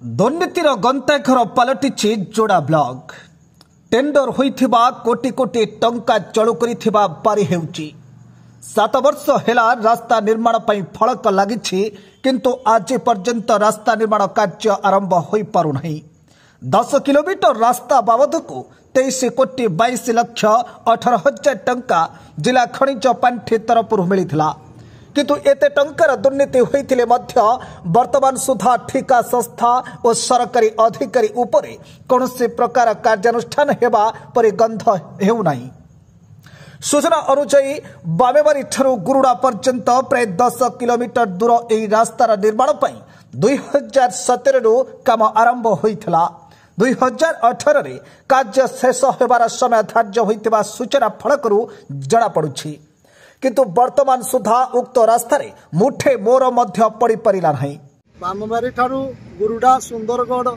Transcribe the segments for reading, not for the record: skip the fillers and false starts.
दुर्नीतिर गंताघर पलटिछि जोड़ा block. Tender होइथिबा कोटी कोटी टंका चलु करिथिबा पारी हेउछि। 7 वर्ष हेला रास्ता निर्माण पई फलक लागिछि, किंतु आज पर्यंत रास्ता निर्माण कार्य आरंभ होई पारु नहीं। 10 किलोमीटर रास्ता बाबद को 23 कोटी 22 लक्ष 18 हजार टंका जिला खनिज पांठि तरफ मिलिथिला, किंतु एते टंकार दुर्नीति होइथिले मध्य वर्तमान सुधा ठिका संस्था और सरकारी अधिकारी उपरे कौनसी प्रकार कार्यानुष्ठान हेबा परि गंध हेउ नाही। सूचना अनुसार बामेबारी ठारू गुरुड़ा पर्यंत प्राय 10 किलोमीटर दूर एही रास्तार निर्माण पई 2017 रु काम आरंभ होइथिला। 2018 रे कार्य शेष हेबार समय धार्य होइतिबा सूचना फलकरू जणा पड़ुछि, किंतु वर्तमान सुधा उक्त रास्ता रे मुठे मोर मध्य पड़ी परिला नहीं। बामबारी ठारू गुरुडा सुंदरगढ़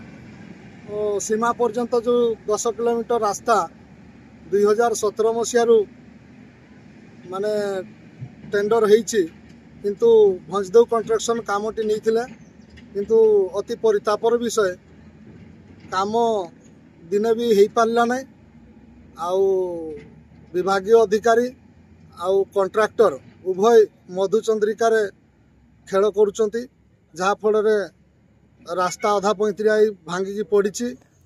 सीमा पर्यंत जो 10 किलोमीटर रास्ता 2017 मसीह माने टेंडर होईछि, किंतु भंजदेव कंस्ट्रक्शन कामटी नहीं थिले, किंतु अति परितापर विषय काम दिने भी हो पारा नहीं। आउ विभागीय अधिकारी आउ कंट्राक्टर उभय मधुचंद्रिकार खेल करुचंती, जहा फल रास्ता अधा पैंतरिया भांगिकी पड़ी।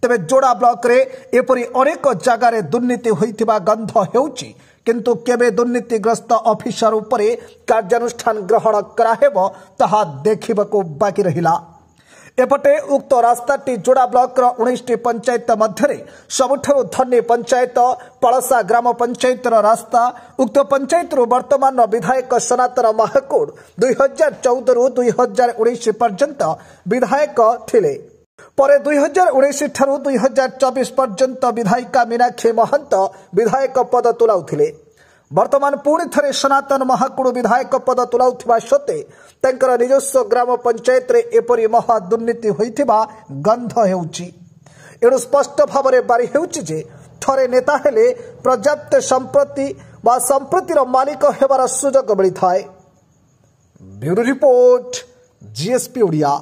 तेबे जोड़ा ब्लॉक रे एपरी अनेक जगार दुर्नीति होइथिबा गंध हेउछि, किंतु केबे दुर्नीतिग्रस्त ऑफिसर उपरे कार्यानुष्ठान ग्रहण कराहेबो ताहा देखिबाको बाकी रहिला। एपटे उक्त रास्ताटी जोड़ा ब्लॉक 19 पंचायत मध्य सबुठारु धनी पंचायत पलसा ग्राम पंचायत रास्ता। उक्त पंचायत वर्तमान विधायक सनातन महाकुड़ 2014 रु 2019 पर्यंत विधायक थिले। परे 2019 ठारू 2024 पर्यंत विधायिका मीनाक्षी महंत विधायक पद तुलाउथिले। वर्तमान पुणी थे सनातन महाकुड़ विधायक पद तुलाउथिबा सत्ते तांकर निजस्व ग्राम पंचायत रे एपरी महा दुर्नीति होइथिबा गंध हेउछि। एणु स्पष्ट भाव में बारी हेउछि जे थरे नेता हेले पर्याप्त संपत्ति बा संपत्तिर मालिक हेबार सुजोग मिलिथाए। Bureau report, GSP Odia.